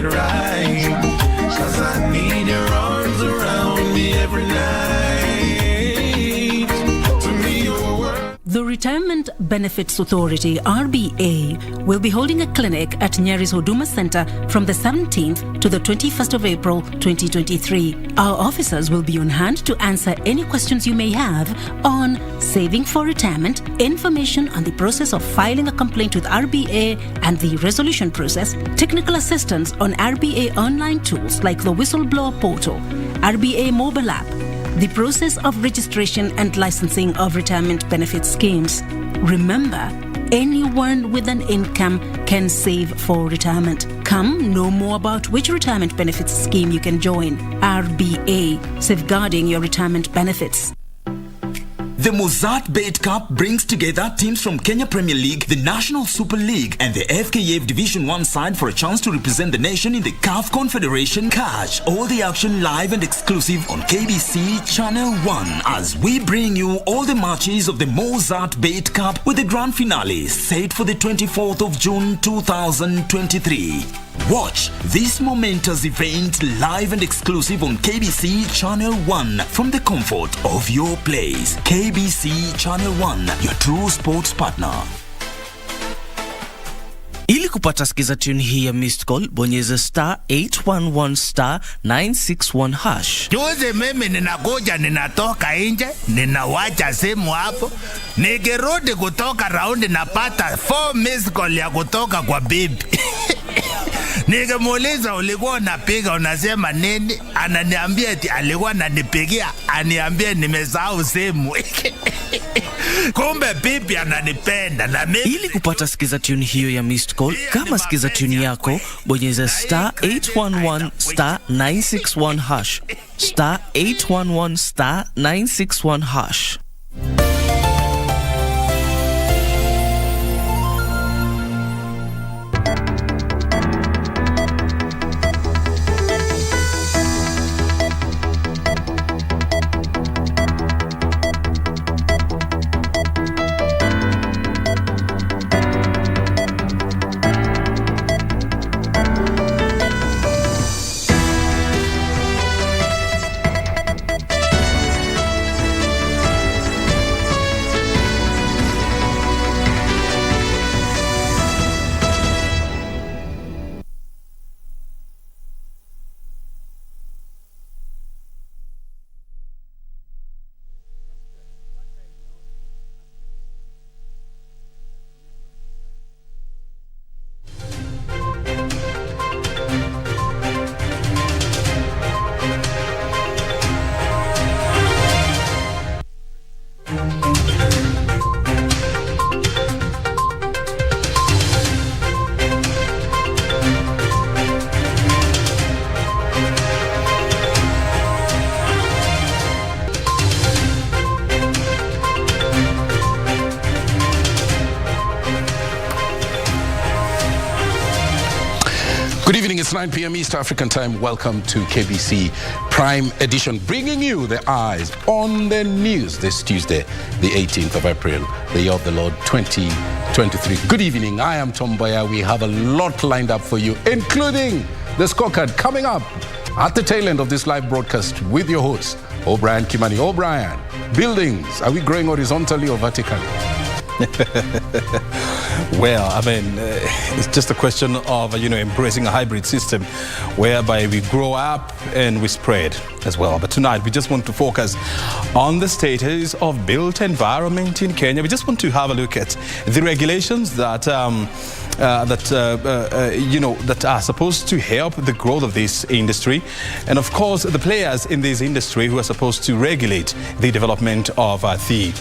right. 'Cause I need your arms around me every night. To me, your word. The Retirement Benefits Authority, RBA, will be holding a clinic at Nyeri's Huduma Center from the 17th to the 21st of April 2023. Our officers will be on hand to answer any questions you may have on saving for retirement, information on the process of filing a complaint with RBA and the resolution process, technical assistance on RBA online tools like the Whistleblower Portal, RBA mobile app, the process of registration and licensing of retirement benefit schemes. Remember, anyone with an income can save for retirement. Come know more about which retirement benefits scheme you can join. RBA, safeguarding your retirement benefits. The Mozart Bait Cup brings together teams from Kenya Premier League, the National Super League, and the FKF Division 1 side for a chance to represent the nation in the CAF Confederation. Catch all the action live and exclusive on KBC Channel 1 as we bring you all the matches of the Mozart Bait Cup with the grand finale set for the 24th of June 2023. Watch this momentous event live and exclusive on KBC Channel 1 from the comfort of your place. KBC Channel 1, your true sports partner. Ili kupata skiza tune hii ya missed call, bonyeza *811 *961#. Juzi mimi ninakuja, ninatoka nje, ninawacha simu hapo. Nikirudi kutoka raundi napata 4 missed call ya kutoka kwa bibi. Nikimuuliza ulikuwa unapiga unasema nini? Ananiambia eti alikuwa ananipigia, aniambia nimesahau simu. Kumbe bibi ananipenda na mimi. Ili kupata skiza tune hiyo ya missed call, kama skiza tune yako, bonyeza *811 *961#. *811 *961#. Good evening, it's 9 p.m. East African time. Welcome to KBC Prime Edition, bringing you the eyes on the news this Tuesday, the 18th of April, the year of the Lord 2023. Good evening, I am Mboya. We have a lot lined up for you, including the scorecard coming up at the tail end of this live broadcast with your host, O'Brien Kimani. O'Brien, buildings, are we growing horizontally or vertically? Well, I mean, it's just a question of, embracing a hybrid system whereby we grow up and we spread as well. But tonight, we just want to focus on the status of built environment in Kenya. We just want to have a look at the regulations that are supposed to help the growth of this industry, and of course the players in this industry who are supposed to regulate the development of the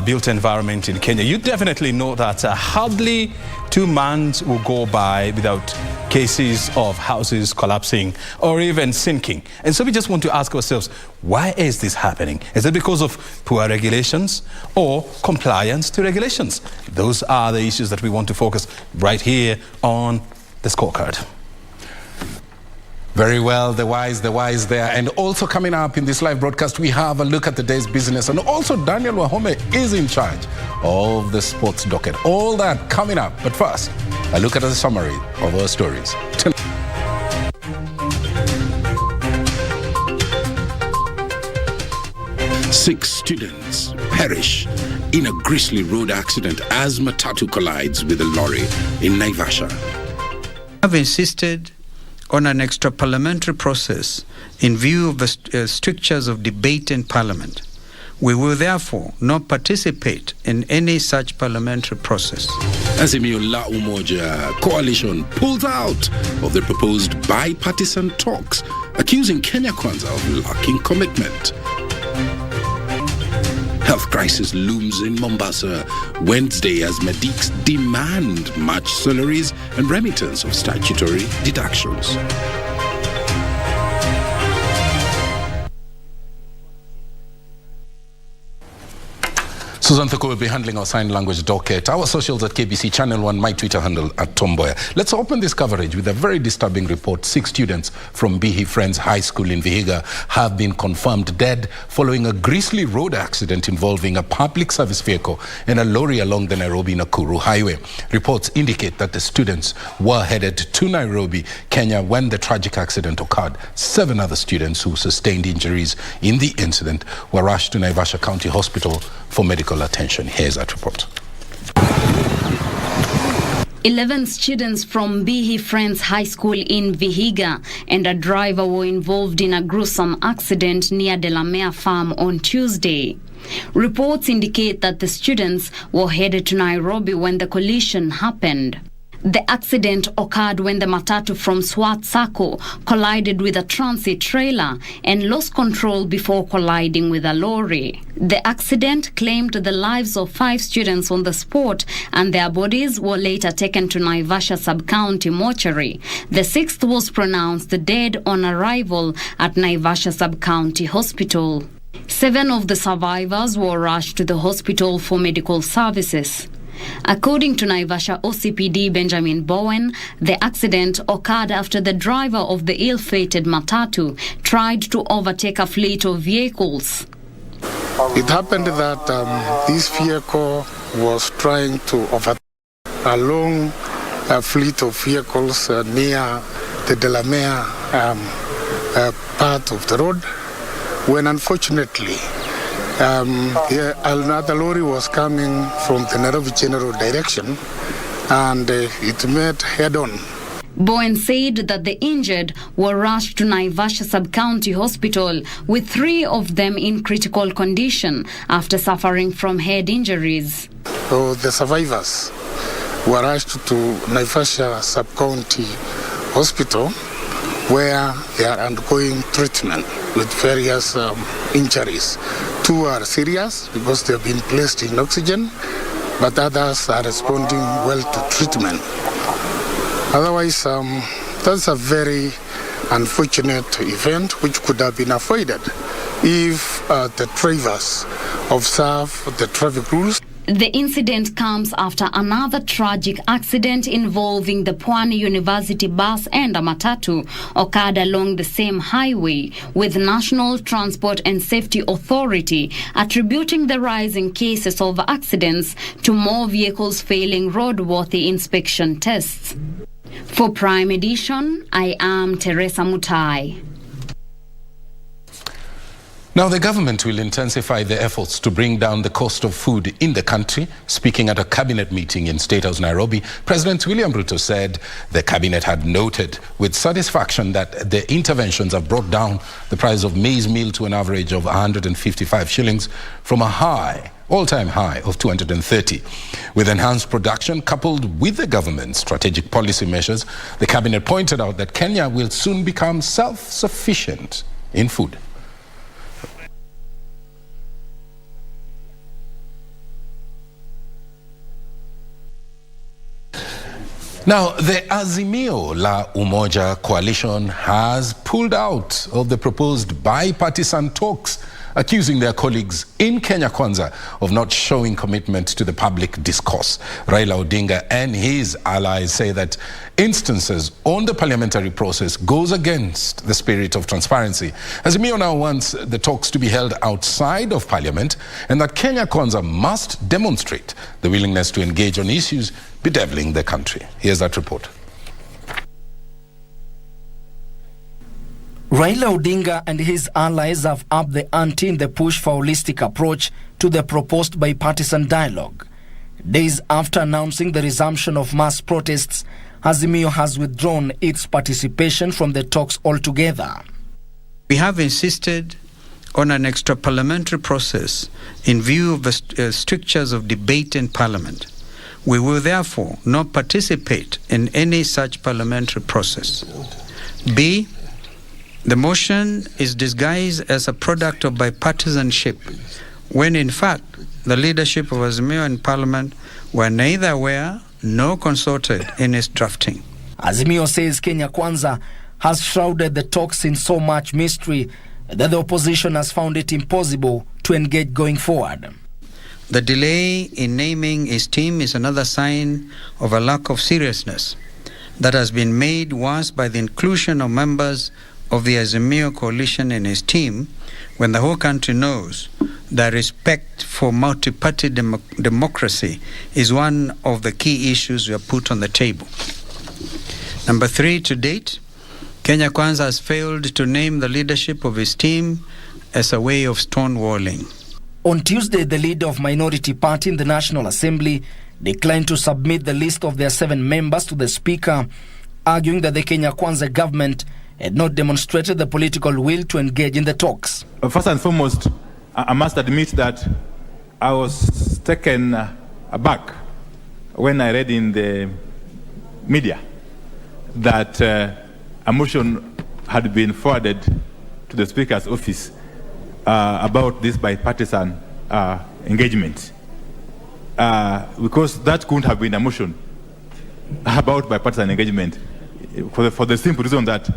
built environment in Kenya. You definitely know that hardly 2 months will go by without cases of houses collapsing or even sinking. And so we just want to ask ourselves, why is this happening? Is it because of poor regulations or compliance to regulations? Those are the issues that we want to focus right here on the scorecard. Very well, the wise there. And also coming up in this live broadcast, we have a look at the day's business. And also Daniel Wahome is in charge of the sports docket. All that coming up. But first, a look at the summary of our stories. 6 students perish in a grisly road accident as matatu collides with a lorry in Naivasha. I've insisted on an extra-parliamentary process in view of the strictures of debate in Parliament. We will therefore not participate in any such parliamentary process. Azimio la Umoja coalition pulls out of the proposed bipartisan talks, accusing Kenya Kwanza of lacking commitment. Health crisis looms in Mombasa Wednesday as medics demand matched salaries and remittance of statutory deductions. Susan Thoko will be handling our sign language docket. Our socials at KBC Channel 1, my Twitter handle at Mboya. Let's open this coverage with a very disturbing report. 6 students from Bihi Friends High School in Vihiga have been confirmed dead following a grisly road accident involving a public service vehicle and a lorry along the Nairobi-Nakuru highway. Reports indicate that the students were headed to Nairobi, Kenya, when the tragic accident occurred. 7 other students who sustained injuries in the incident were rushed to Naivasha County Hospital for medical attention. Here's that report. 11 students from Bihi Friends High School in Vihiga and a driver were involved in a gruesome accident near Delamere Farm on Tuesday. Reports indicate that the students were headed to Nairobi when the collision happened. The accident occurred when the matatu from Swat Sacco collided with a transit trailer and lost control before colliding with a lorry. The accident claimed the lives of 5 students on the spot, and their bodies were later taken to Naivasha Sub-County mortuary. The 6th was pronounced dead on arrival at Naivasha Sub-County Hospital. 7 of the survivors were rushed to the hospital for medical services. According to Naivasha OCPD Benjamin Bowen, the accident occurred after the driver of the ill-fated matatu tried to overtake a fleet of vehicles. It happened that this vehicle was trying to overtake a long fleet of vehicles near the Delamere part of the road, when unfortunately another lorry was coming from the Nairobi General direction, and it met head-on. Bowen said that the injured were rushed to Naivasha Sub-County Hospital, with 3 of them in critical condition after suffering from head injuries. So the survivors were rushed to Naivasha Sub-County Hospital, where they are undergoing treatment with various injuries. 2 are serious because they have been placed in oxygen, but others are responding well to treatment. Otherwise, that's a very unfortunate event which could have been avoided if the drivers observe the traffic rules. The incident comes after another tragic accident involving the Pwani University bus and a matatu occurred along the same highway, with National Transport and Safety Authority attributing the rise in cases of accidents to more vehicles failing roadworthy inspection tests. For Prime Edition, I am Teresa Mutai. Now, the government will intensify the efforts to bring down the cost of food in the country. Speaking at a cabinet meeting in State House, Nairobi, President William Ruto said the cabinet had noted with satisfaction that the interventions have brought down the price of maize meal to an average of 155 shillings from a all-time high of 230. With enhanced production coupled with the government's strategic policy measures, the cabinet pointed out that Kenya will soon become self-sufficient in food. Now, the Azimio la Umoja coalition has pulled out of the proposed bipartisan talks, accusing their colleagues in Kenya Kwanza of not showing commitment to the public discourse. Raila Odinga and his allies say that instances on the parliamentary process goes against the spirit of transparency. Azimio now wants the talks to be held outside of parliament, and that Kenya Kwanza must demonstrate the willingness to engage on issues bedeviling the country. Here's that report. Raila Odinga and his allies have upped the ante in the push for a holistic approach to the proposed bipartisan dialogue. Days after announcing the resumption of mass protests, Azimio has withdrawn its participation from the talks altogether. We have insisted on an extra-parliamentary process in view of the strictures of debate in Parliament. We will therefore not participate in any such parliamentary process. B, the motion is disguised as a product of bipartisanship, when in fact the leadership of Azimio in Parliament were neither aware nor consulted in its drafting. Azimio says Kenya Kwanza has shrouded the talks in so much mystery that the opposition has found it impossible to engage going forward. The delay in naming his team is another sign of a lack of seriousness that has been made once by the inclusion of members of the Azimio coalition in his team, when the whole country knows that respect for multi-party democracy is one of the key issues we have put on the table. Number 3, to date, Kenya Kwanza has failed to name the leadership of his team as a way of stonewalling. On Tuesday, the leader of Minority Party in the National Assembly declined to submit the list of their 7 members to the Speaker, arguing that the Kenya Kwanza government had not demonstrated the political will to engage in the talks. First and foremost, I must admit that I was taken aback when I read in the media that a motion had been forwarded to the Speaker's office about this bipartisan engagement. Because that couldn't have been a motion about bipartisan engagement for the simple reason that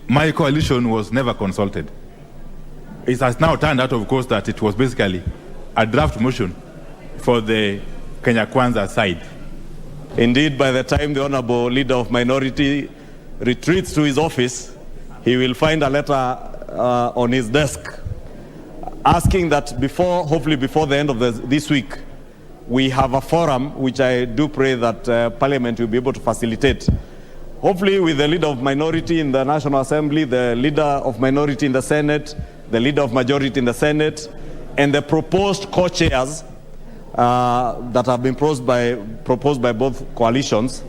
my coalition was never consulted. It has now turned out, of course, that it was basically a draft motion for the Kenya Kwanza side. Indeed, by the time the Honorable Leader of Minority retreats to his office, he will find a letter on his desk asking that hopefully before the end of this week, we have a forum, which I do pray that Parliament will be able to facilitate. Hopefully with the Leader of Minority in the National Assembly, the Leader of Minority in the Senate, the Leader of Majority in the Senate, and the proposed co-chairs that have been proposed by both coalitions,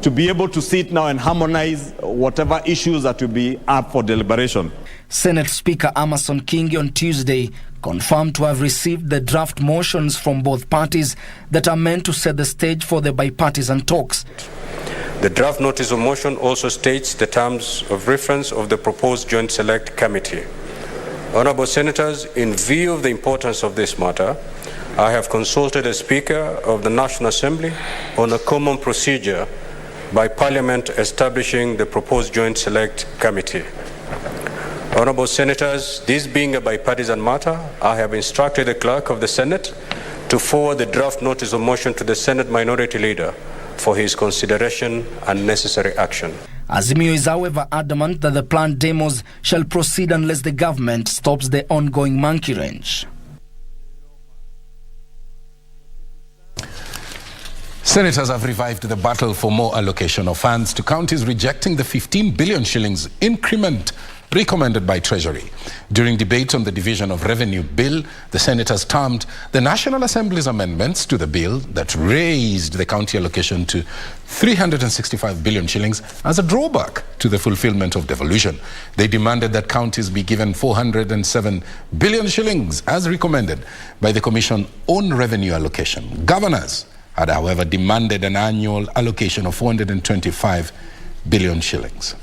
to be able to sit now and harmonize whatever issues that will be up for deliberation. Senate Speaker Amason Kingi on Tuesday confirmed to have received the draft motions from both parties that are meant to set the stage for the bipartisan talks. The draft notice of motion also states the terms of reference of the proposed Joint Select Committee. Honourable Senators, in view of the importance of this matter, I have consulted the Speaker of the National Assembly on a common procedure by Parliament establishing the proposed Joint Select Committee. Honourable Senators, this being a bipartisan matter, I have instructed the Clerk of the Senate to forward the draft notice of motion to the Senate Minority Leader for his consideration and necessary action. Azimio is however adamant that the planned demos shall proceed unless the government stops the ongoing monkey wrench. Senators have revived the battle for more allocation of funds to counties, rejecting the 15 billion shillings increment recommended by Treasury. During debate on the Division of Revenue Bill, the senators termed the National Assembly's amendments to the bill that raised the county allocation to 365 billion shillings as a drawback to the fulfillment of devolution. They demanded that counties be given 407 billion shillings as recommended by the Commission on Revenue Allocation. Governors had, however, demanded an annual allocation of 425 billion shillings.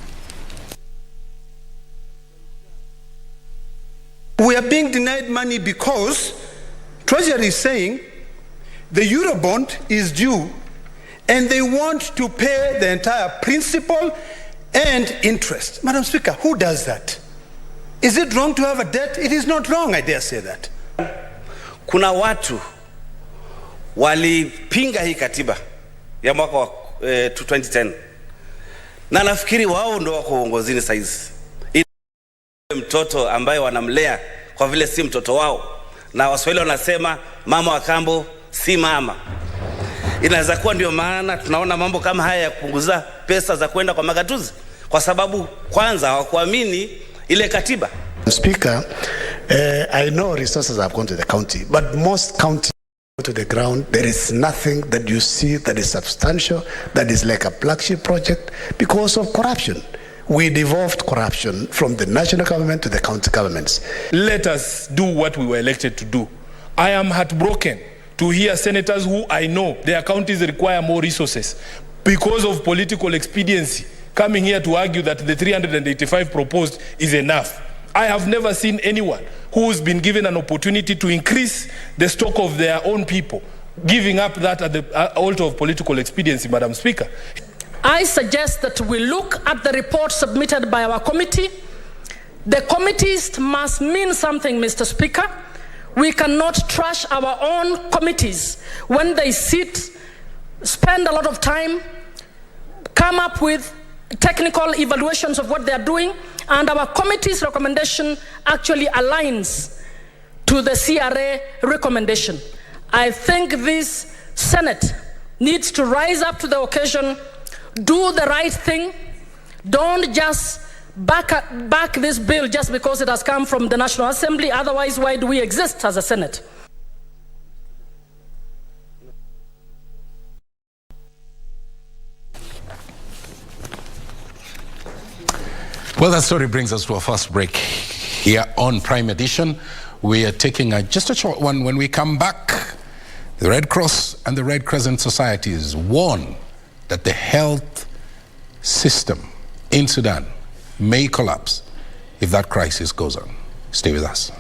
We are being denied money because Treasury is saying the Eurobond is due and they want to pay the entire principal and interest. Madam Speaker, who does that? Is it wrong to have a debt? It is not wrong, I dare say that. Kuna watu walipinga hii katiba ya mwaka wa 2010 na nafikiri wao ndio wako uongozini saizi. Mtoto ambaye wanamlea kwa vile si mtoto wao, na Waswahili wanasema mama wa kambo si mama. Inaweza kuwa ndio maana tunaona mambo kama haya ya kupunguza pesa za kwenda kwa magatuzi, kwa sababu kwanza hawakuamini ile katiba. Speaker, I know resources have gone to the county, but most counties to the ground, there is nothing that you see that is substantial, that is like a flagship project because of corruption. We devolved corruption from the national government to the county governments. Let us do what we were elected to do. I am heartbroken to hear senators who I know their counties require more resources because of political expediency coming here to argue that the 385 proposed is enough. I have never seen anyone who's been given an opportunity to increase the stock of their own people giving up that at the altar of political expediency, Madam Speaker. I suggest that we look at the report submitted by our committee. The committees must mean something, Mr. Speaker. We cannot trash our own committees when they sit, spend a lot of time, come up with technical evaluations of what they are doing, and our committee's recommendation actually aligns to the CRA recommendation. I think this Senate needs to rise up to the occasion, do the right thing. Don't just back this bill just because it has come from the National Assembly. Otherwise, why do we exist as a Senate? Well, that story brings us to our first break here on Prime Edition. We are taking just a short one. When we come back, the Red Cross and the Red Crescent Societies warn that the health system in Sudan may collapse if that crisis goes on. Stay with us.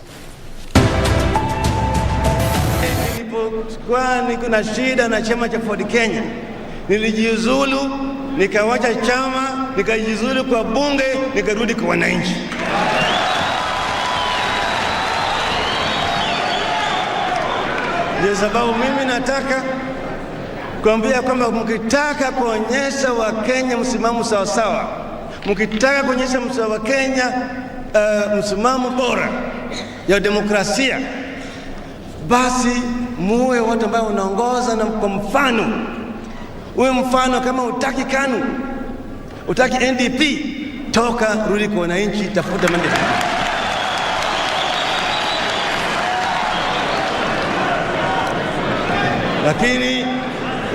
Nilipokuwa niko na shida na chama cha Ford Kenya, nilijiuzulu, nikawacha chama, nikajiuzulu kwa bunge, nikarudi kwa wananchi. Ndio sababu mimi nataka kuambia kwamba mkitaka kuonyesha Wakenya msimamo sawa sawa, mkitaka kuonyesha Wakenya msimamo bora ya demokrasia, basi muwe watu ambao unaongoza na kwa mfano. Uwe mfano. Kama utaki KANU, utaki NDP, toka, rudi kwa wananchi, tafuta mandate. Lakini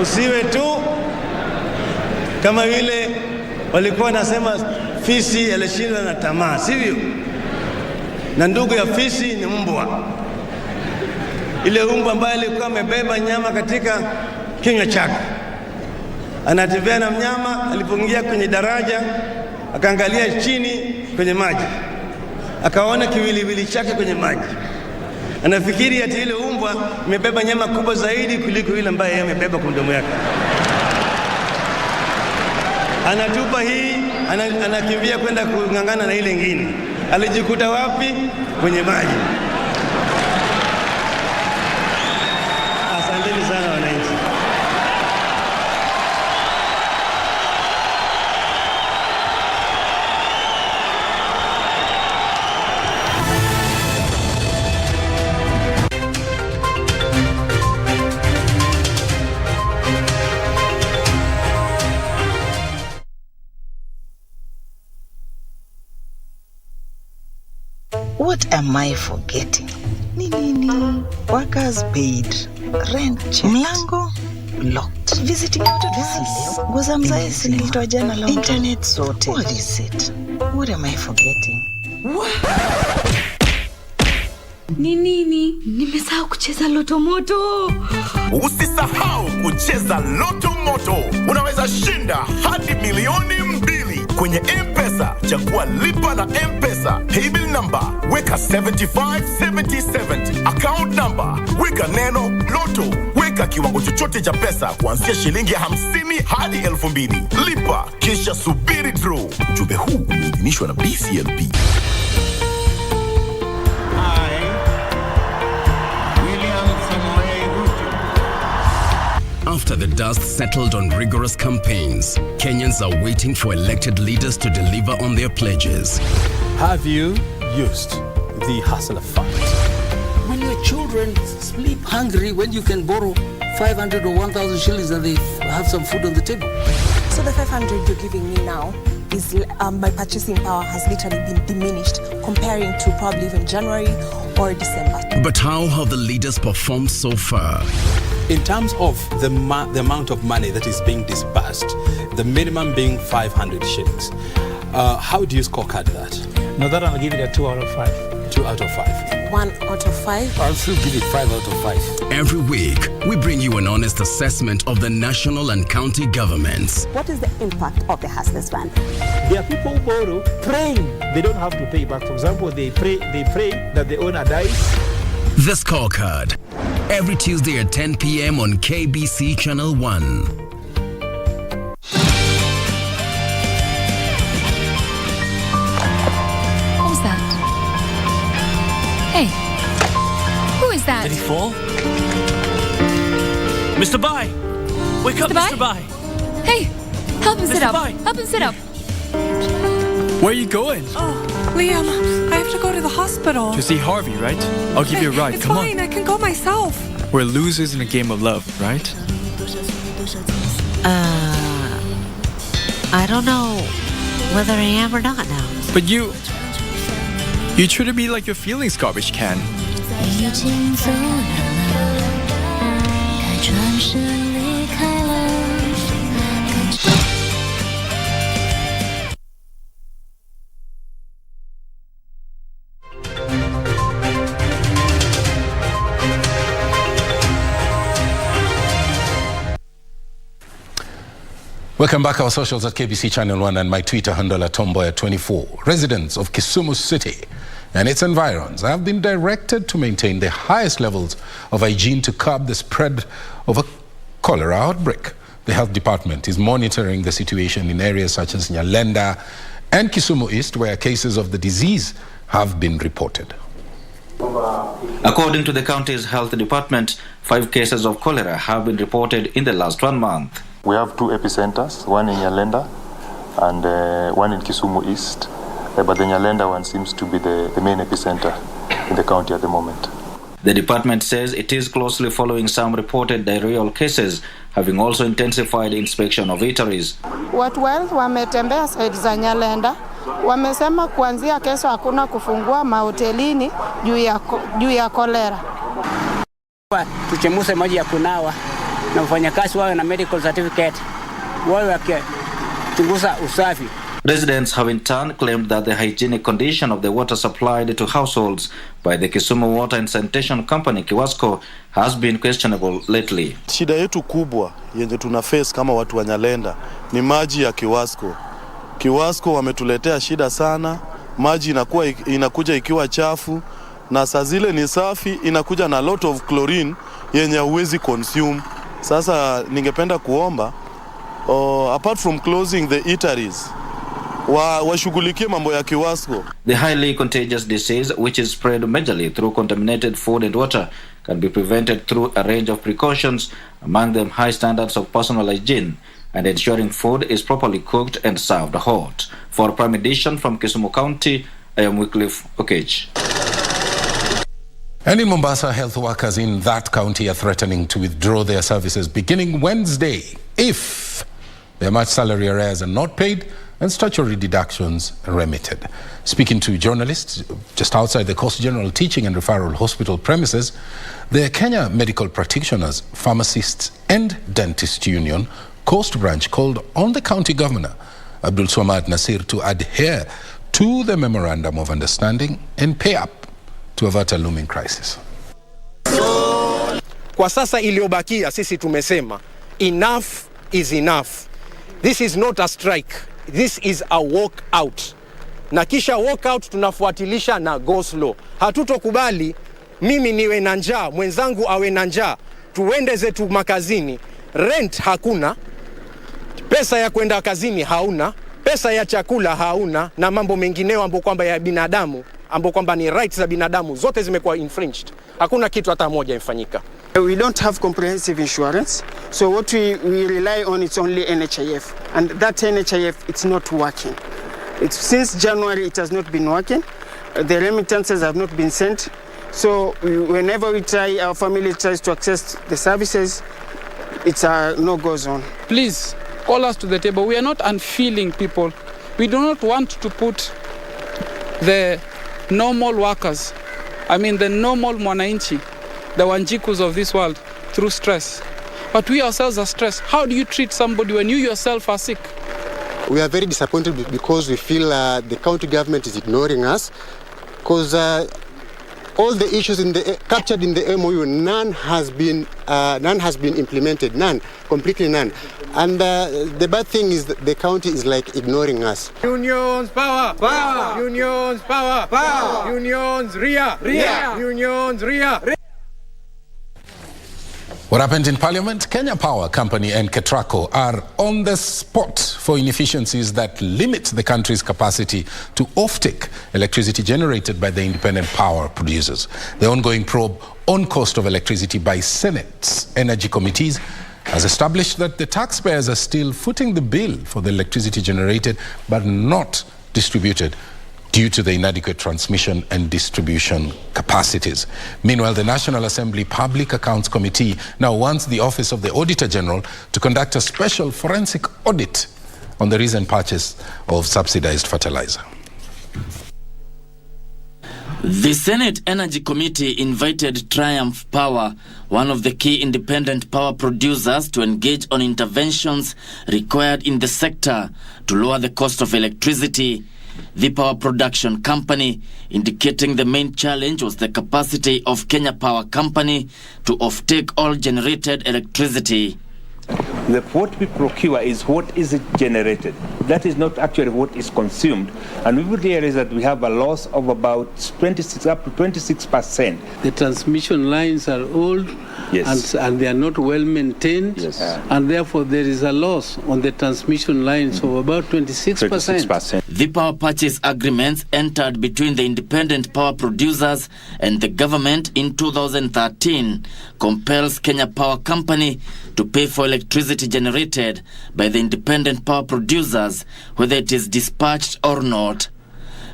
usiwe tu kama vile walikuwa nasema fisi alishindwa na tamaa, sivyo? Na ndugu ya fisi ni mbwa. Ile mbwa ambaye alikuwa amebeba nyama katika kinywa chake, anatembea na mnyama, alipoingia kwenye daraja akaangalia chini kwenye maji, akaona kiwiliwili chake kwenye maji. Anafikiri ati ile mbwa imebeba nyama kubwa zaidi kuliko ile ambaye yeye amebeba kwa mdomo yake. Anatupa hii, anakimbia kwenda kungangana na ile nyingine. Alijikuta wapi? Kwenye maji. Asanteni sana wananchi. What am I forgetting? Nini? Workers paid. Rent checked. Mlango locked. Visiting notices. Ngoza mzae silitoa jana la internet sorted. What is it? What am I forgetting? Nini? Nimesahau kucheza Loto Moto. Usisahau kucheza Loto Moto. Unaweza shinda hadi milioni 2 kwenye M-Pesa. Chagua lipa na M-Pesa. Paybill number, weka 757070. Account number, weka neno Loto. Weka kiwango chochote cha pesa kuanzia shilingi 50 hadi 2000. Lipa kisha subiri draw. Ujumbe huu umeidhinishwa na BCLP. After the dust settled on rigorous campaigns, Kenyans are waiting for elected leaders to deliver on their pledges. Have you used the hustler fund? When your children sleep hungry, when you can borrow 500 or 1,000 shillings and they have some food on the table. So the 500 you're giving me now, my purchasing power has literally been diminished comparing to probably even January or December. But how have the leaders performed so far? In terms of the amount of money that is being disbursed, the minimum being 500 shillings, how do you scorecard that? No, that I'll give it a 2 out of 5. 2 out of 5. 1 out of 5. I'll still give it 5 out of 5. Every week, we bring you an honest assessment of the national and county governments. What is the impact of the Hustlers Ban? There are people who borrow praying they don't have to pay back. For example, they pray that the owner dies. The Scorecard. Every Tuesday at 10 p.m. on KBC Channel 1. Hey, who is that? Did he fall? Mr. Bai! Wake up, Mr. Bai! Hey, help him sit up. Bai. Help him sit up. Where are you going? Oh, Liam, I have to go to the hospital. To see Harvey, right? I'll give you a ride. It's Come fine, on. I can go myself. We're losers in a game of love, right? I don't know whether I am or not now. But you treated me like your feelings garbage can. Welcome back. Our socials at KBC Channel 1 and my Twitter handle at Mboya24. Residents of Kisumu City and its environs have been directed to maintain the highest levels of hygiene to curb the spread of a cholera outbreak. The health department is monitoring the situation in areas such as Nyalenda and Kisumu East, where cases of the disease have been reported. According to the county's health department, 5 cases of cholera have been reported in the last 1 month. We have 2 epicenters, one in Nyalenda and one in Kisumu East. But the Nyalenda one seems to be the main epicenter in the county at the moment. The department says it is closely following some reported diarrheal cases, having also intensified inspection of eateries. Watu wetu wametembea side za Nyalenda, wamesema kuanzia kesho hakuna kufungua mahotelini juu ya kolera. Tuchemuse maji ya kunawa na wafanyakazi wawe na medical certificate, wawe wakichunguza usafi. Residents have in turn claimed that the hygienic condition of the water supplied to households by the Kisumu Water and Sanitation Company, Kiwasco, has been questionable lately. Shida yetu kubwa yenye tuna face kama watu wa Nyalenda ni maji ya Kiwasco. Kiwasco wametuletea shida sana, maji inakuja ikiwa chafu na saa zile ni safi, inakuja na lot of chlorine yenye huwezi consume. Sasa ningependa kuomba apart from closing the eateries, washughulikie mambo ya Kiwasco. The highly contagious disease, which is spread majorly through contaminated food and water, can be prevented through a range of precautions, among them high standards of personal hygiene and ensuring food is properly cooked and served hot. For Prime Edition from Kisumu County, I am Wycliffe Okech. And in Mombasa, health workers in that county are threatening to withdraw their services beginning Wednesday if their March salary arrears are not paid and statutory deductions remitted. Speaking to journalists just outside the Coast General Teaching and Referral Hospital premises, the Kenya Medical Practitioners, Pharmacists and Dentists Union Coast Branch called on the county governor, Abdul Swamad Nasir, to adhere to the Memorandum of Understanding and pay up to avert a looming crisis. Kwa sasa iliyobakia sisi tumesema enough is enough. This is not a strike. This is a walk out. Na kisha walk out tunafuatilisha na go slow. Hatutokubali mimi niwe na njaa, mwenzangu awe na njaa, tuende zetu makazini, rent hakuna, pesa ya kwenda kazini hauna, pesa ya chakula hauna, na mambo mengineo ambayo kwamba ya binadamu, ambapo kwamba ni rights za binadamu zote zimekuwa infringed. Hakuna kitu hata moja imefanyika. We don't have comprehensive insurance, so what we rely on is only NHIF, and that NHIF it's not working. Since January it has not been working. The remittances have not been sent, so whenever we try, our family tries to access the services, it's no goes on. Please call us to the table. We are not unfeeling people. We do not want to put the normal workers, the normal mwananchi, the wanjikus of this world, through stress. But we ourselves are stressed. How do you treat somebody when you yourself are sick? We are very disappointed because we feel the county government is ignoring us, because all the issues captured in the MOU, none has been implemented, completely none. And the bad thing is that the county is like ignoring us. Unions power, power. Unions power, power. Unions ria, ria. Unions ria. What happened in Parliament? Kenya Power Company and Ketraco are on the spot for inefficiencies that limit the country's capacity to offtake electricity generated by the independent power producers. The ongoing probe on cost of electricity by Senate's energy committees has established that the taxpayers are still footing the bill for the electricity generated but not distributed due to the inadequate transmission and distribution capacities. Meanwhile, the National Assembly Public Accounts Committee now wants the Office of the Auditor General to conduct a special forensic audit on the recent purchase of subsidized fertilizer. The Senate Energy Committee invited Triumph Power, one of the key independent power producers, to engage on interventions required in the sector to lower the cost of electricity. The power production company indicating the main challenge was the capacity of Kenya Power Company to offtake all generated electricity. What we procure is what is generated. That is not actually what is consumed. And we would realize that we have a loss of about 26 up to 26%. The transmission lines are old, yes, and they are not well maintained, yes, and therefore there is a loss on the transmission lines of about 26%. The power purchase agreements entered between the independent power producers and the government in 2013 compels Kenya Power Company to pay for electricity generated by the independent power producers, whether it is dispatched or not.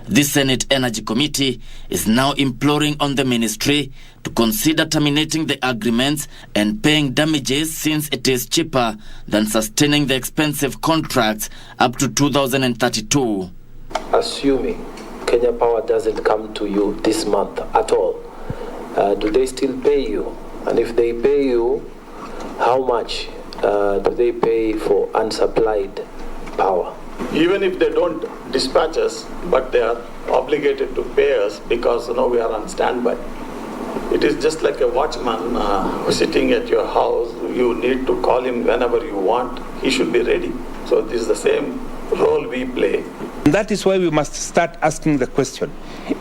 The Senate Energy Committee is now imploring on the ministry to consider terminating the agreements and paying damages, since it is cheaper than sustaining the expensive contracts up to 2032. Assuming Kenya Power doesn't come to you this month at all, do they still pay you? And if they pay you, how much do they pay for unsupplied power? Even if they don't dispatch us, but they are obligated to pay us because we are on standby. It is just like a watchman sitting at your house. You need to call him whenever you want. He should be ready. So this is the same role we play. That is why we must start asking the question,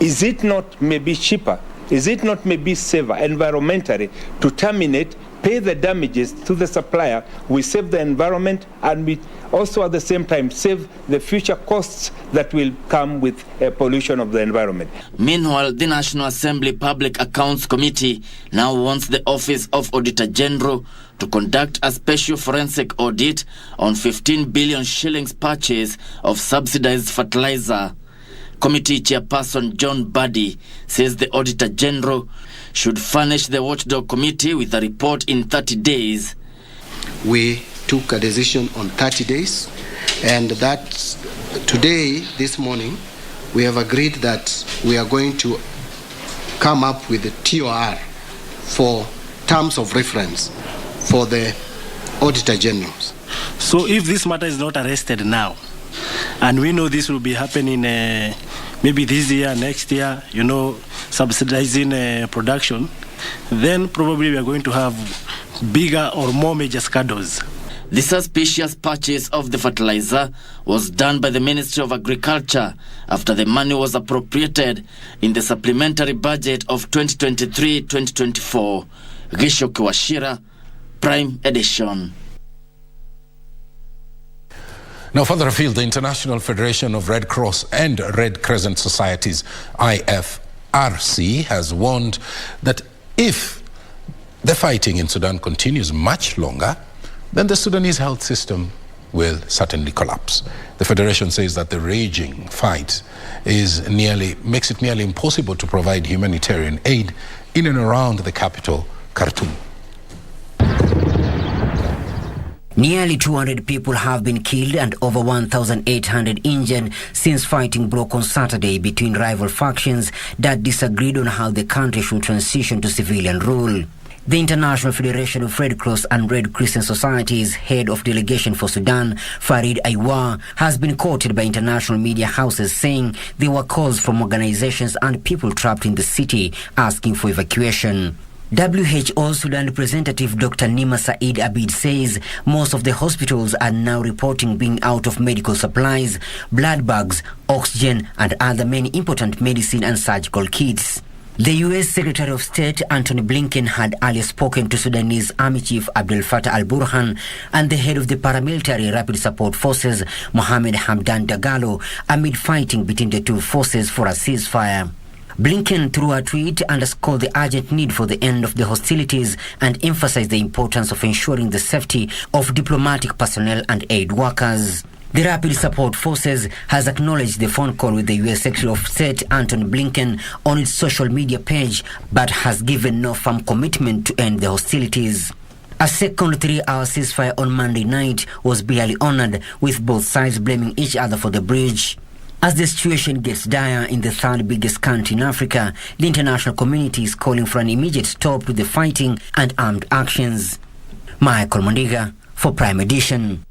is it not maybe cheaper? Is it not maybe safer environmentally to terminate, pay the damages to the supplier? We save the environment, and we also at the same time save the future costs that will come with pollution of the environment. Meanwhile, the National Assembly Public Accounts Committee now wants the Office of Auditor General to conduct a special forensic audit on 15 billion shillings purchase of subsidized fertilizer. Committee Chairperson John Buddy says the Auditor General should furnish the Watchdog Committee with a report in 30 days. We took a decision on 30 days, and that today, this morning, we have agreed that we are going to come up with a TOR for terms of reference for the Auditor Generals. So if this matter is not arrested now, and we know this will be happening maybe this year, next year, subsidizing production, then probably we are going to have bigger or more major scandals. The suspicious purchase of the fertilizer was done by the Ministry of Agriculture after the money was appropriated in the supplementary budget of 2023-2024. Gisho Kiwashira, Prime Edition. Now, further afield, the International Federation of Red Cross and Red Crescent Societies, IFRC, has warned that if the fighting in Sudan continues much longer, then the Sudanese health system will certainly collapse. The Federation says that the raging fight makes it nearly impossible to provide humanitarian aid in and around the capital, Khartoum. Nearly 200 people have been killed and over 1,800 injured since fighting broke on Saturday between rival factions that disagreed on how the country should transition to civilian rule. The International Federation of Red Cross and Red Crescent Societies head of delegation for Sudan, Farid Aiwa, has been quoted by international media houses saying there were calls from organizations and people trapped in the city asking for evacuation. WHO Sudan representative Dr. Nima Said Abid says most of the hospitals are now reporting being out of medical supplies, blood bags, oxygen and other many important medicine and surgical kits. The U.S. Secretary of State Antony Blinken had earlier spoken to Sudanese Army Chief Abdel Fattah al-Burhan and the head of the paramilitary Rapid Support Forces Mohamed Hamdan Dagalo amid fighting between the two forces for a ceasefire. Blinken, through a tweet, underscored the urgent need for the end of the hostilities and emphasized the importance of ensuring the safety of diplomatic personnel and aid workers. The Rapid Support Forces has acknowledged the phone call with the U.S. Secretary of State Antony Blinken on its social media page, but has given no firm commitment to end the hostilities. A second 3-hour ceasefire on Monday night was barely honored, with both sides blaming each other for the breach. As the situation gets dire in the third biggest country in Africa, the international community is calling for an immediate stop to the fighting and armed actions. Michael Mondiga for Prime Edition.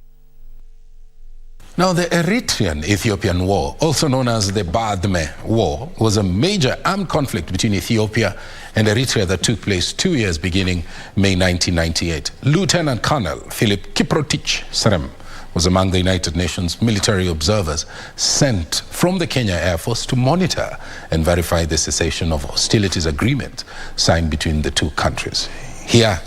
Now, the Eritrean-Ethiopian War, also known as the Badme War, was a major armed conflict between Ethiopia and Eritrea that took place 2 years beginning May 1998. Lieutenant Colonel Philip Kiprotich Serem was among the United Nations military observers sent from the Kenya Air Force to monitor and verify the cessation of hostilities agreement signed between the two countries. Here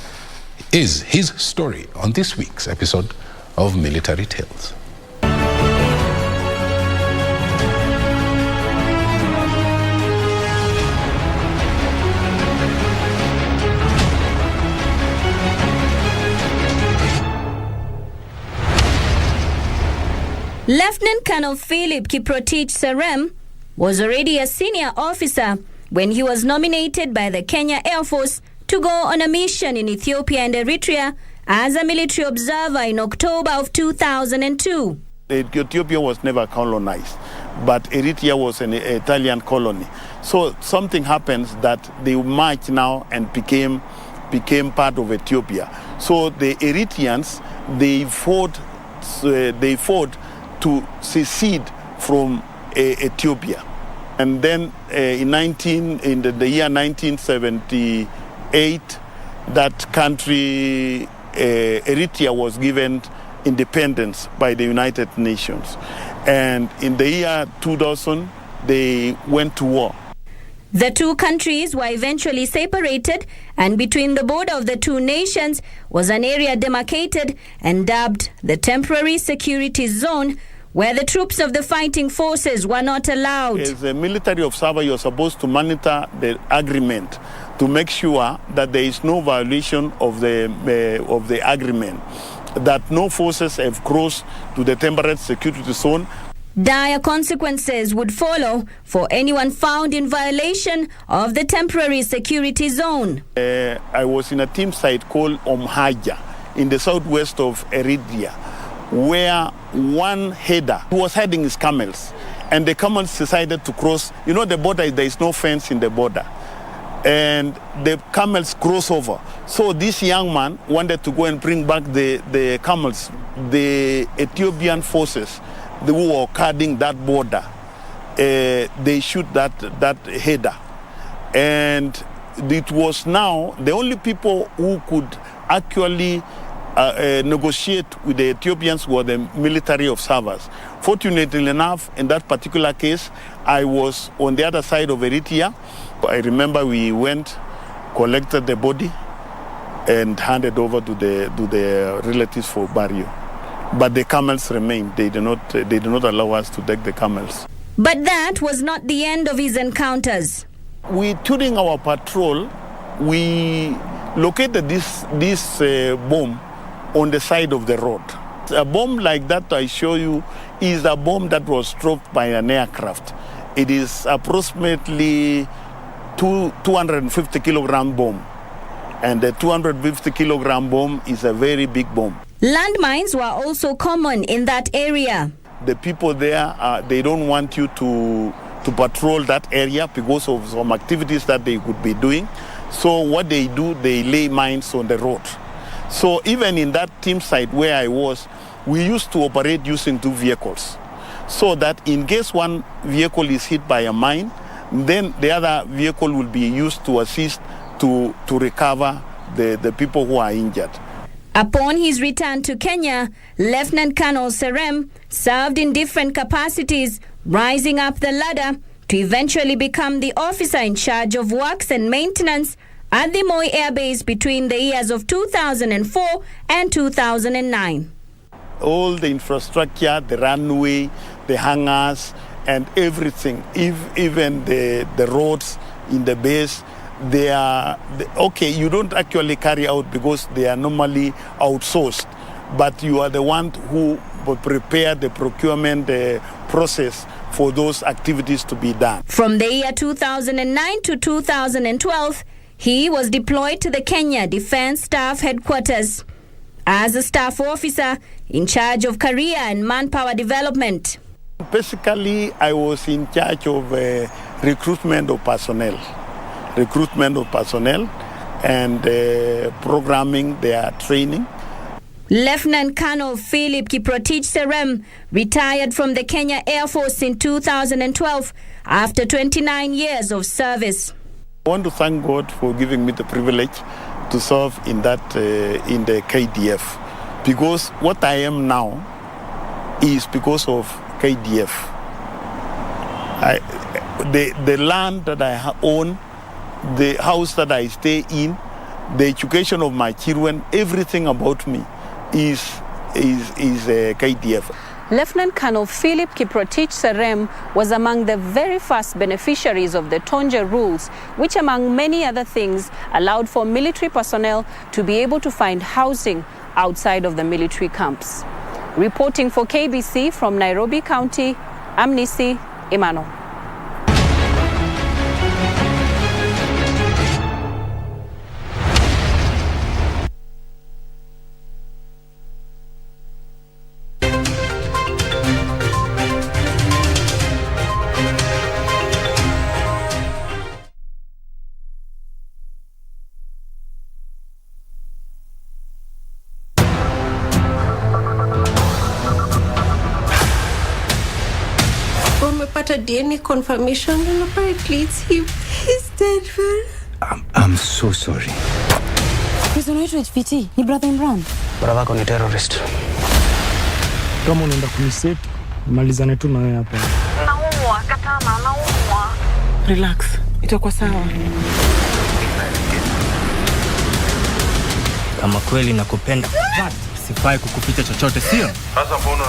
is his story on this week's episode of Military Tales. Lieutenant Colonel Philip Kiprotich Serem was already a senior officer when he was nominated by the Kenya Air Force to go on a mission in Ethiopia and Eritrea as a military observer in October of 2002. Ethiopia was never colonized, but Eritrea was an Italian colony. So something happens that they merged now and became part of Ethiopia. So the Eritreans, they fought to secede from Ethiopia. And then in the year 1978, that country, Eritrea, was given independence by the United Nations. And in the year 2000, they went to war. The two countries were eventually separated, and between the border of the two nations was an area demarcated and dubbed the Temporary Security Zone, where the troops of the fighting forces were not allowed. As a military observer, you're supposed to monitor the agreement to make sure that there is no violation of the agreement, that no forces have crossed to the temporary security zone. Dire consequences would follow for anyone found in violation of the temporary security zone. I was in a team site called Omhaja in the southwest of Eritrea, where one header was heading his camels, and the camels decided to cross. You know, the border, there is no fence in the border, and the camels cross over. So this young man wanted to go and bring back the camels. The Ethiopian forces, they were guarding that border. They shoot that header, and it was now the only people who could actually negotiate with the Ethiopians were the military observers. Fortunately enough, in that particular case, I was on the other side of Eritrea. I remember we went, collected the body, and handed over to the relatives for burial. But the camels remained. They did not allow us to take the camels. But that was not the end of his encounters. During our patrol, we located this bomb on the side of the road. A bomb like that I show you is a bomb that was dropped by an aircraft. It is approximately 250 kilogram bomb. And the 250 kilogram bomb is a very big bomb. Landmines were also common in that area. The people there, they don't want you to patrol that area because of some activities that they could be doing. So what they do, they lay mines on the road. So even in that team site where I was, we used to operate using 2 vehicles. So that in case one vehicle is hit by a mine, then the other vehicle will be used to assist to recover the people who are injured. Upon his return to Kenya, Lieutenant Colonel Serem served in different capacities, rising up the ladder to eventually become the officer in charge of works and maintenance at the Moi Air Base between the years of 2004 and 2009. All the infrastructure, the runway, the hangars, and everything, even the roads in the base, they are, okay, you don't actually carry out because they are normally outsourced, but you are the one who prepare the procurement process for those activities to be done. From the year 2009 to 2012, he was deployed to the Kenya Defence Staff Headquarters as a staff officer in charge of career and manpower development. Basically, I was in charge of recruitment of personnel and programming their training. Lieutenant Colonel Philip Kiprotich Serem retired from the Kenya Air Force in 2012 after 29 years of service. I want to thank God for giving me the privilege to serve in the KDF, because what I am now is because of KDF. The land that I own, the house that I stay in, the education of my children, everything about me is KDF. Lieutenant Colonel Philip Kiprotich Serem was among the very first beneficiaries of the Tonje rules, which among many other things allowed for military personnel to be able to find housing outside of the military camps. Reporting for KBC from Nairobi County, I'm Nisi Emmanuel. DNA confirmation and apparently it's him. He's dead, man. I'm so sorry. Prison wetu HPT ni brother Imran. Brother wako ni terrorist. Kama unaenda kuniset, malizane tu na wewe hapa. Naumwa, katana, naumwa. Relax, itakuwa sawa. Kama kweli nakupenda, sifai kukuficha chochote, sio? Sasa mbona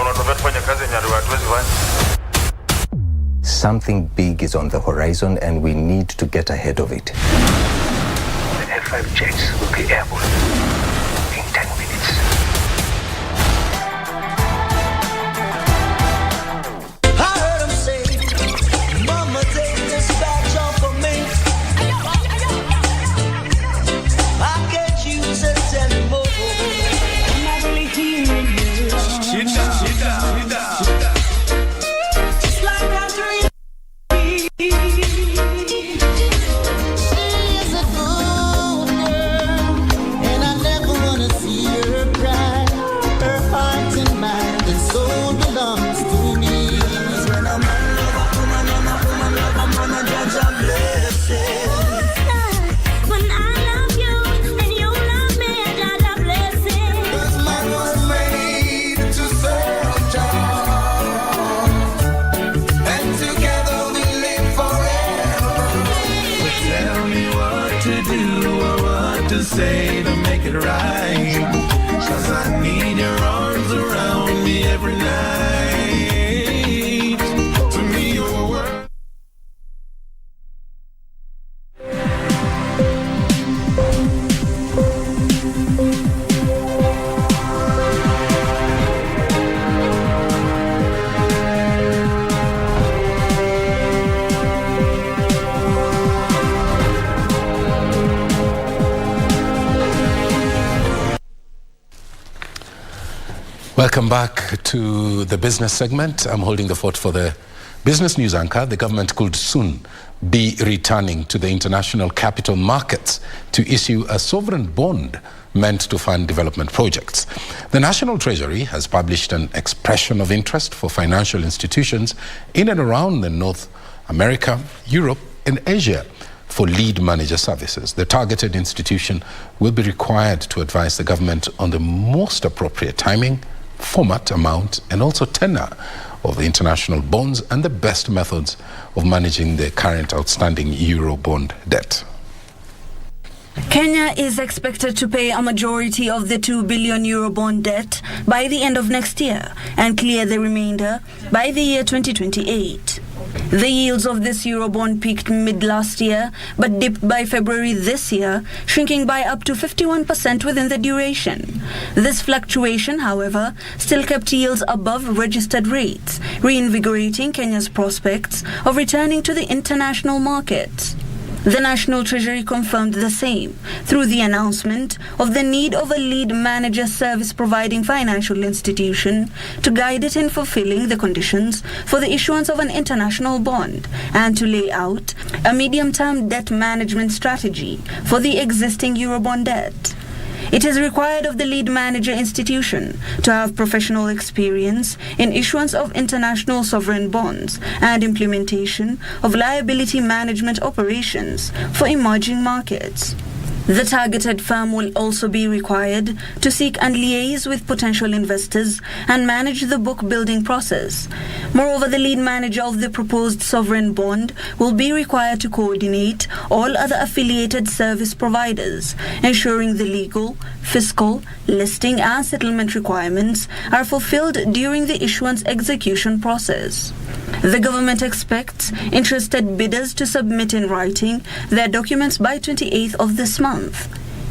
unataka tufanye kazi yenye hatuwezi fanya? Something big is on the horizon and we need to get ahead of it. The F5 jets will be airborne in 10 minutes. I heard him say, Mama, take this badge off of me. I get you to tell me more. I'm not really hearing you. Shit down. Say to make it right, 'cause I need your arms around me every night. To me you're a world. Welcome back to the business segment. I'm holding the fort for the business news anchor. The government could soon be returning to the international capital markets to issue a sovereign bond meant to fund development projects. The National Treasury has published an expression of interest for financial institutions in and around the North America, Europe, and Asia for lead manager services. The targeted institution will be required to advise the government on the most appropriate timing, format, amount, and also tenor of the international bonds and the best methods of managing the current outstanding euro bond debt. Kenya is expected to pay a majority of the 2 billion euro bond debt by the end of next year and clear the remainder by the year 2028. The yields of this euro bond peaked mid last year but dipped by February this year, shrinking by up to 51% within the duration. This fluctuation, however, still kept yields above registered rates, reinvigorating Kenya's prospects of returning to the international markets. The National Treasury confirmed the same through the announcement of the need of a lead manager service providing financial institution to guide it in fulfilling the conditions for the issuance of an international bond and to lay out a medium-term debt management strategy for the existing Eurobond debt. It is required of the lead manager institution to have professional experience in issuance of international sovereign bonds and implementation of liability management operations for emerging markets. The targeted firm will also be required to seek and liaise with potential investors and manage the book building process. Moreover, the lead manager of the proposed sovereign bond will be required to coordinate all other affiliated service providers, ensuring the legal, fiscal, listing and settlement requirements are fulfilled during the issuance execution process. The government expects interested bidders to submit in writing their documents by 28th of this month.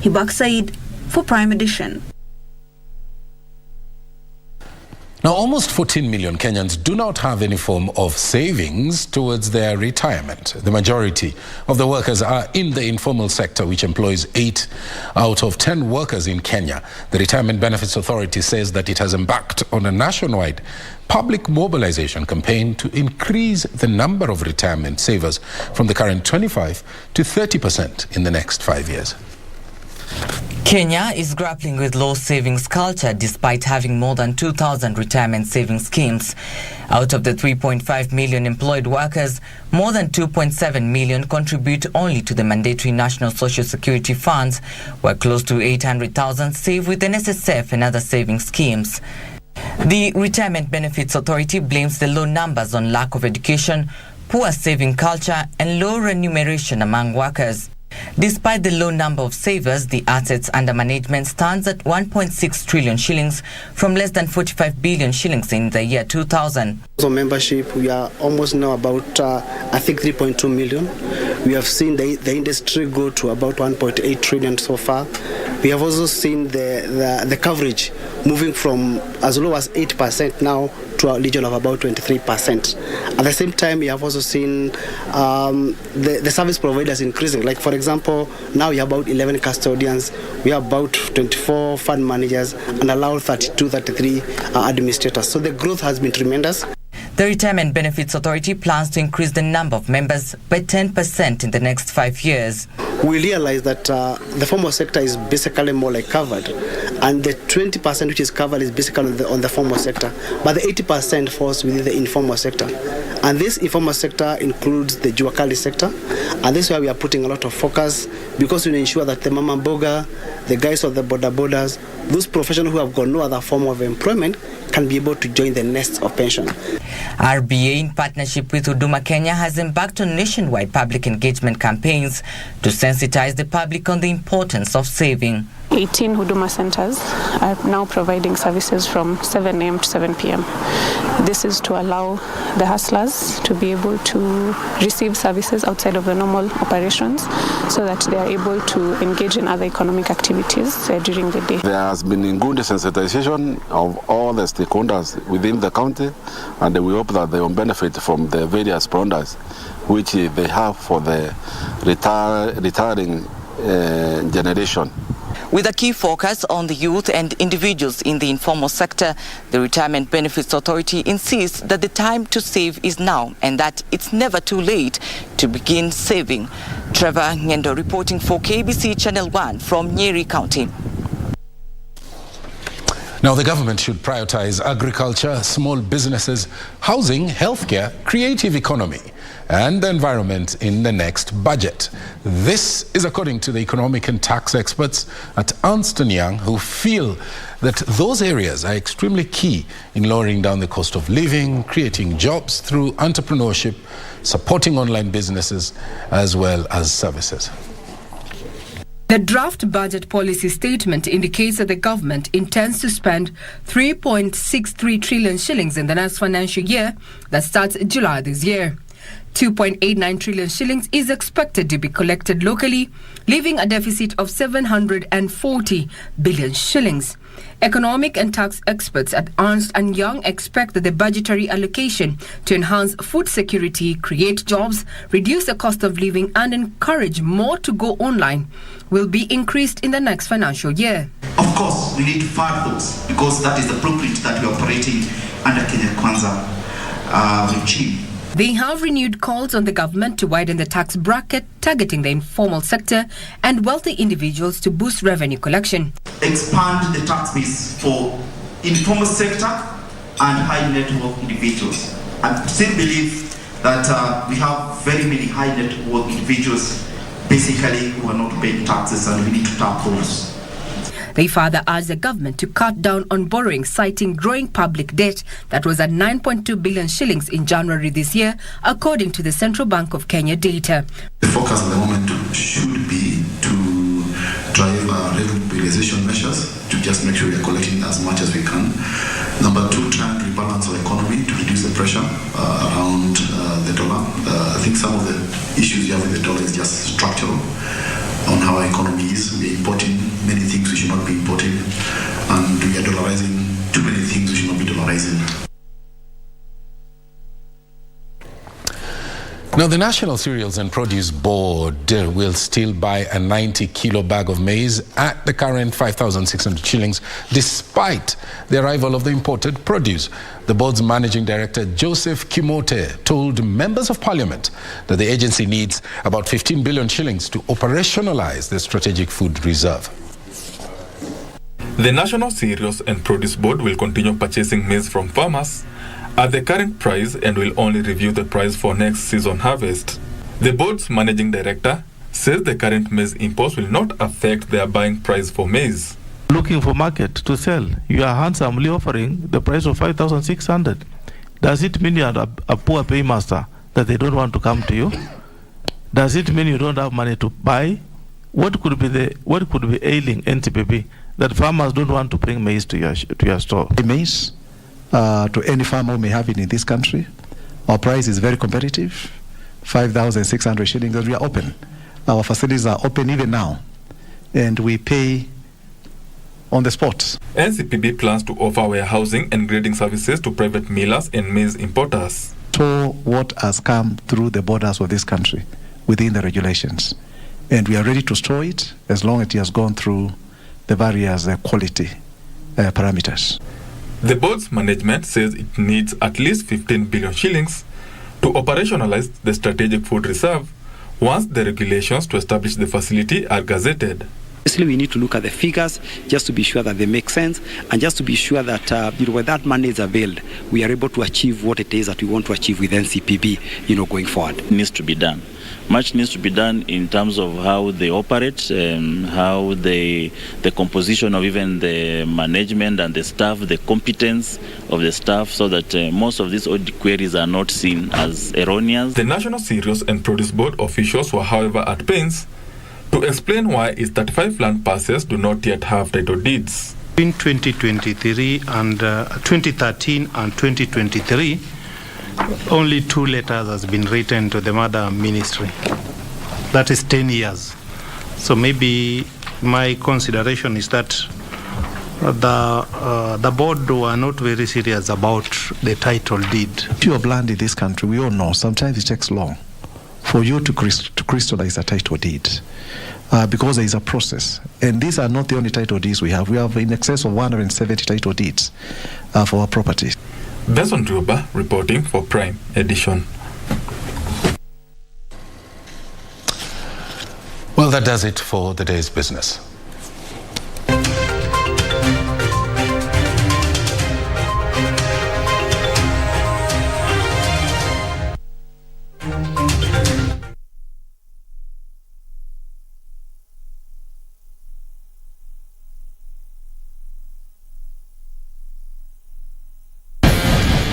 Hibak Said for Prime Edition. Now, almost 14 million Kenyans do not have any form of savings towards their retirement. The majority of the workers are in the informal sector, which employs 8 out of 10 workers in Kenya. The Retirement Benefits Authority says that it has embarked on a nationwide public mobilization campaign to increase the number of retirement savers from the current 25% to 30% in the next 5 years. Kenya is grappling with low savings culture despite having more than 2,000 retirement savings schemes. Out of the 3.5 million employed workers, more than 2.7 million contribute only to the mandatory National Social Security funds, where close to 800,000 save with NSSF and other savings schemes. The Retirement Benefits Authority blames the low numbers on lack of education, poor saving culture, and low remuneration among workers. Despite the low number of savers, the assets under management stands at 1.6 trillion shillings from less than 45 billion shillings in the year 2000. So membership, we are almost now about, 3.2 million. We have seen the industry go to about 1.8 trillion so far. We have also seen the coverage moving from as low as 8% now to a region of about 23%. At the same time, we have also seen the service providers increasing. Like, for example, now we have about 11 custodians, we have about 24 fund managers, and allow 33 administrators. So the growth has been tremendous. The Retirement Benefits Authority plans to increase the number of members by 10% in the next 5 years. We realize that the formal sector is basically more like covered, and the 20% which is covered is basically on the formal sector, but the 80% falls within the informal sector. And this informal sector includes the Juakali sector, and this is why we are putting a lot of focus, because we ensure that the Mama Mboga, the guys of the borders, those professionals who have got no other form of employment can be able to join the nest of pension. RBA, in partnership with Huduma Kenya, has embarked on nationwide public engagement campaigns to sensitize the public on the importance of saving. 18 Huduma centers are now providing services from 7 a.m. to 7 p.m. This is to allow the hustlers to be able to receive services outside of the normal operations so that they are able to engage in other economic activities during the day. There has been a good sensitization of all the stakeholders within the county, and we hope that they will benefit from the various products which they have for the retiring generation. With a key focus on the youth and individuals in the informal sector, the Retirement Benefits Authority insists that the time to save is now and that it's never too late to begin saving. Trevor Ngendo reporting for KBC Channel 1 from Nyeri County. Now, the government should prioritize agriculture, small businesses, housing, healthcare, creative economy, and the environment in the next budget. This is according to the economic and tax experts at Ernst & Young, who feel that those areas are extremely key in lowering down the cost of living, creating jobs through entrepreneurship, supporting online businesses, as well as services. The draft budget policy statement indicates that the government intends to spend 3.63 trillion shillings in the next financial year that starts July this year. 2.89 trillion shillings is expected to be collected locally, leaving a deficit of 740 billion shillings. Economic and tax experts at Ernst & Young expect that the budgetary allocation to enhance food security, create jobs, reduce the cost of living and encourage more to go online will be increased in the next financial year. Of course, we need to fund those because that is the blueprint that we are operating under Kenya Kwanza regime. They have renewed calls on the government to widen the tax bracket, targeting the informal sector and wealthy individuals to boost revenue collection. Expand the tax base for informal sector and high net worth individuals. I still believe that we have very many high net worth individuals basically who are not paying taxes, and we need to tap those. They further urged the government to cut down on borrowing, citing growing public debt that was at 9.2 billion shillings in January this year, according to the Central Bank of Kenya data. The focus at the moment should be to drive revenue mobilization measures to just make sure we are collecting as much as we can. Number two, try and rebalance our economy to reduce the pressure around the dollar. I think some of the issues you have with the dollar is just structural on how our economy is. We are importing many things we should not be importing, and we are dollarizing too many things we should not be dollarizing. Now, the National Cereals and Produce Board will still buy a 90-kilo bag of maize at the current 5,600 shillings, despite the arrival of the imported produce. The board's managing director, Joseph Kimote, told members of parliament that the agency needs about 15 billion shillings to operationalize the strategic food reserve. The National Cereals and Produce Board will continue purchasing maize from farmers at the current price and will only review the price for next season harvest. The board's managing director says the current maize imports will not affect their buying price for maize. Looking for market to sell, you are handsomely offering the price of 5,600. Does it mean you are a poor paymaster that they don't want to come to you? Does it mean you don't have money to buy? What could be ailing NCPB that farmers don't want to bring maize to your store? The maize to any farmer who may have it in this country. Our price is very competitive, 5,600 shillings, and we are open. Our facilities are open even now, and we pay on the spot. NCPB plans to offer warehousing and grading services to private millers and maize importers. So what has come through the borders of this country within the regulations, and we are ready to store it as long as it has gone through the various quality parameters. The board's management says it needs at least 15 billion shillings to operationalize the strategic food reserve once the regulations to establish the facility are gazetted. Basically, we need to look at the figures just to be sure that they make sense, and just to be sure that when that money is availed, we are able to achieve what it is that we want to achieve with NCPB, going forward. It needs to be done. Much needs to be done in terms of how they operate, how the composition of even the management and the staff, the competence of the staff, so that most of these audit queries are not seen as erroneous. The National Cereals and Produce Board officials were, however, at pains to explain why its 35 land parcels do not yet have title deeds. In 2023 and 2013 and 2023, only 2 letters has been written to the mother ministry. That is 10 years. So maybe my consideration is that the board were not very serious about the title deed. If you have land in this country, we all know sometimes it takes long for you to crystallize a title deed. Because there is a process. And these are not the only title deeds we have. We have in excess of 170 title deeds for our properties. Benson Druba reporting for Prime Edition. Well, that does it for the day's business.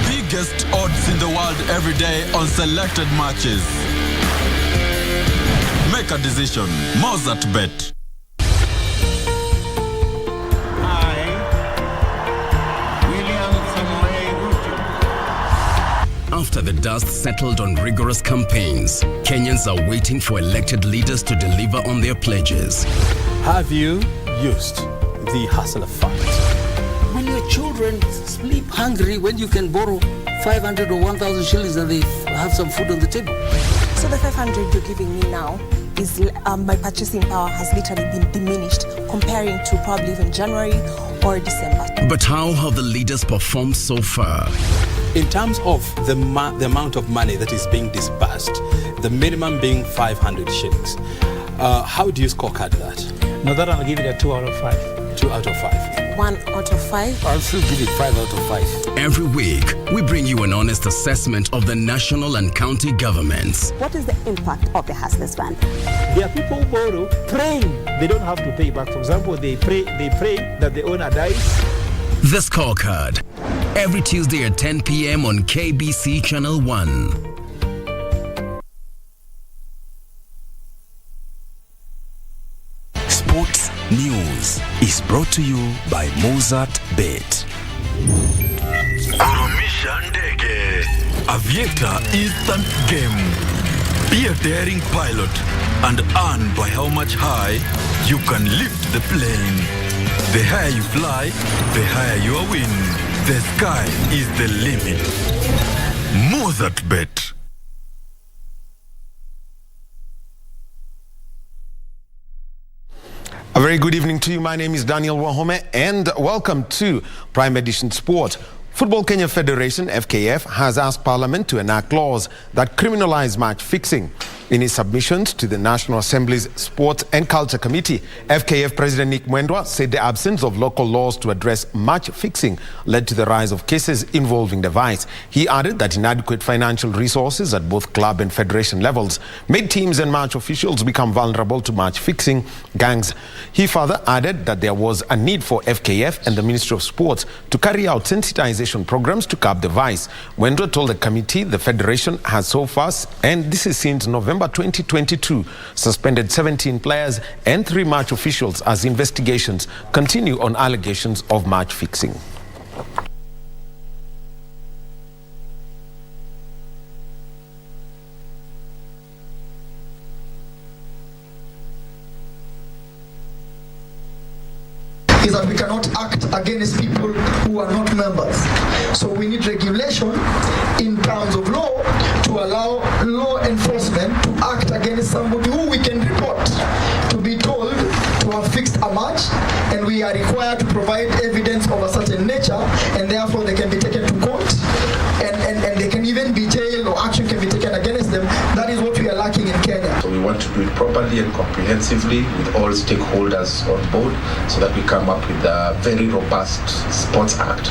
Biggest odds in the world every day on selected matches. Make a decision. Mozart Bet. After the dust settled on rigorous campaigns, Kenyans are waiting for elected leaders to deliver on their pledges. Have you used the hustler fund? Will your children sleep hungry when you can borrow 500 or 1,000 shillings and they have some food on the table? So the 500 you're giving me now is my purchasing power has literally been diminished comparing to probably even January or December. But how have the leaders performed so far? In terms of the amount of money that is being disbursed, the minimum being 500 shillings, how do you scorecard that? No, that I'll give it a 2 out of 5. 2 out of 5. 1 out of 5. I'll still give it 5 out of 5. Every week, we bring you an honest assessment of the national and county governments. What is the impact of the Hustlers Fund? There are people who borrow praying they don't have to pay back. For example, they pray that the owner dies. The Scorecard. Every Tuesday at 10 p.m. on KBC Channel 1. Sports News is brought to you by Mozart Bet. Kurumisha ndege. Aviator instant game. Be a daring pilot and earn by how much high you can lift the plane. The higher you fly, the higher your win. The sky is the limit. Mozart Bet. A very good evening to you. My name is Daniel Wahome and welcome to Prime Edition Sport. Football Kenya Federation, FKF, has asked Parliament to enact laws that criminalize match fixing. In his submissions to the National Assembly's Sports and Culture Committee, FKF President Nick Mwendwa said the absence of local laws to address match fixing led to the rise of cases involving the vice. He added that inadequate financial resources at both club and federation levels made teams and match officials become vulnerable to match fixing gangs. He further added that there was a need for FKF and the Ministry of Sports to carry out sensitization programs to curb the vice. Mwendwa told the committee the federation has so far, and this is since November 2022, suspended 17 players and 3 match officials as investigations continue on allegations of match fixing. Is that we cannot act against people who are not members. So we need regulation in terms of law to allow law enforcement to act against somebody who we can report to be told to have fixed a match, and we are required to provide evidence of a certain nature, and therefore they can be taken to court, and they can even be jailed or action can be taken against them. That is what we are lacking in Kenya. So we want to do it properly and comprehensively with all stakeholders on board so that we come up with a very robust sports act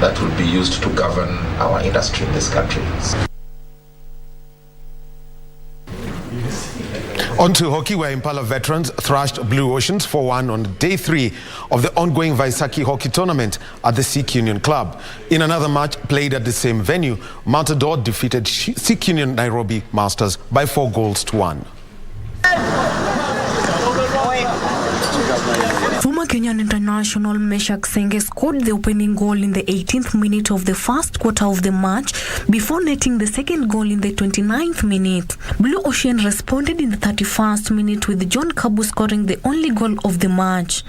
that will be used to govern our industry in this country. On to hockey, where Impala veterans thrashed Blue Oceans 4-1 on day 3 of the ongoing Vaisakhi hockey tournament at the Sikh Union Club. In another match played at the same venue, Matador defeated Sikh Union Nairobi Masters by 4-1. Former Kenyan international Meshak Senge scored the opening goal in the 18th minute of the first quarter of the match before netting the second goal in the 29th minute. Blue Ocean responded in the 31st minute with John Kabu scoring the only goal of the match.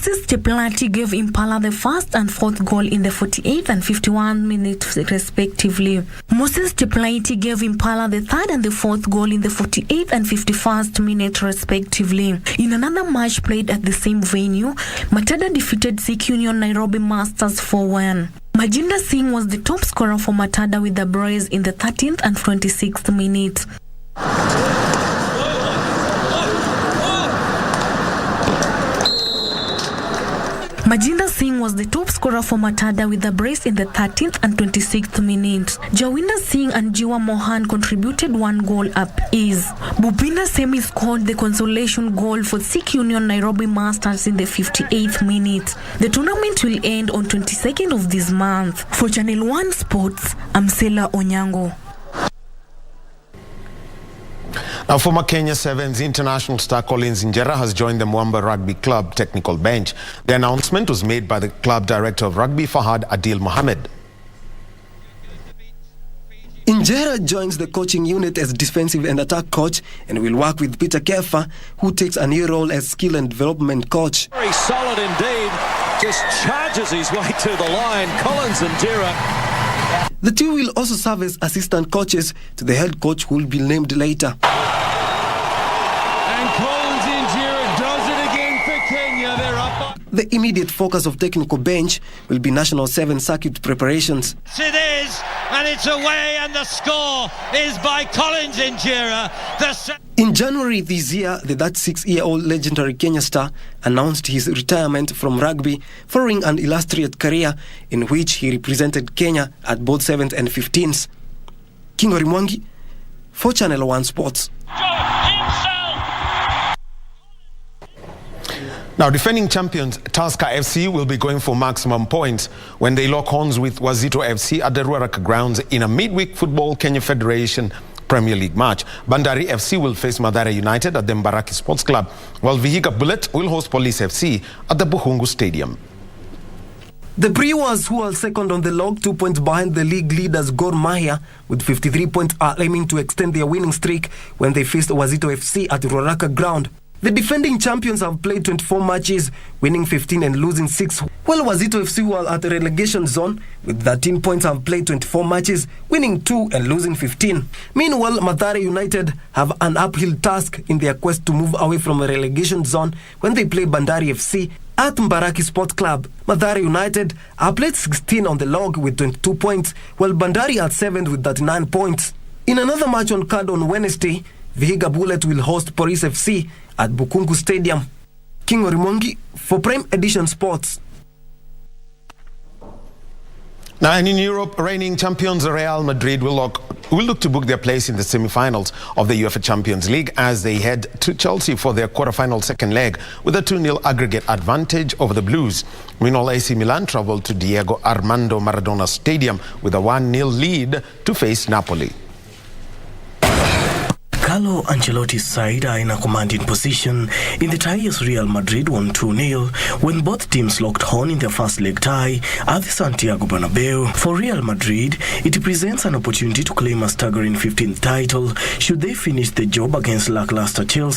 Moses Cheplati gave Impala the first and fourth goal in the 48th and 51st minutes respectively. Moses Cheplati gave Impala the third and the fourth goal in the 48th and 51st minute respectively. In another match played at the same venue, Matada defeated Sikh Union Nairobi Masters 4-1. Majinda Singh was the top scorer for Matada with the Boys in the 13th and 26th minutes. Majinda Singh was the top scorer for Matada with the brace in the 13th and 26th minutes. Jawinder Singh and Jiwa Mohan contributed one goal apiece. Bupinda Semi scored the consolation goal for Sikh Union Nairobi Masters in the 58th minute. The tournament will end on 22nd of this month. For Channel 1 Sports, I'm Sela Onyango. Now, former Kenya Sevens international star Collins Injera has joined the Mwamba Rugby Club technical bench. The announcement was made by the club director of rugby, Fahad Adil Mohammed. Injera joins the coaching unit as defensive and attack coach and will work with Peter Kefa, who takes a new role as skill and development coach. Very solid indeed. Just charges his way to the line. Collins Injera. The two will also serve as assistant coaches to the head coach who will be named later. And Collins Injera does it again for Kenya. They're up. The immediate focus of technical bench will be National 7 circuit preparations. It is, and it's away, and the score is by Collins Injera. In January this year, the 36-year-old legendary Kenya star announced his retirement from rugby following an illustrious career in which he represented Kenya at both 7th and 15th. Kingo Rimwangi for Channel 1 Sports. Now, defending champions Tusker FC will be going for maximum points when they lock horns with Wazito FC at the Ruaraka grounds in a midweek Football Kenya Federation Premier League match. Bandari FC will face Mathare United at the Mbaraki Sports Club, while Vihiga Bullet will host Police FC at the Buhungu Stadium. The Brewers, who are second on the log, 2 points behind the league leaders Gor Mahia with 53 points, are aiming to extend their winning streak when they faced Wazito FC at Ruaraka ground. The defending champions have played 24 matches, winning 15 and losing 6, while Wazito FC, who are at the relegation zone with 13 points, have played 24 matches, winning 2 and losing 15. Meanwhile, Mathare United have an uphill task in their quest to move away from a relegation zone when they play Bandari FC at Mbaraki Sport Club. Mathare United have played 16 on the log with 22 points, while Bandari at 7th with 39 points. In another match on card on Wednesday, Vihiga Bullet will host Police FC at Bukungu Stadium. King Orimongi for Prime Edition Sports. Now, and in Europe, reigning champions Real Madrid will look to book their place in the semi-finals of the UEFA Champions League as they head to Chelsea for their quarter-final second leg with a 2-0 aggregate advantage over the Blues. Meanwhile, AC Milan travelled to Diego Armando Maradona Stadium with a 1-0 lead to face Napoli. Carlo Ancelotti's side are in a commanding position in the tie as Real Madrid won 2-0 when both teams locked horn in their first leg tie at the Santiago Bernabeu. For Real Madrid, it presents an opportunity to claim a staggering 15th title should they finish the job against lackluster Chelsea.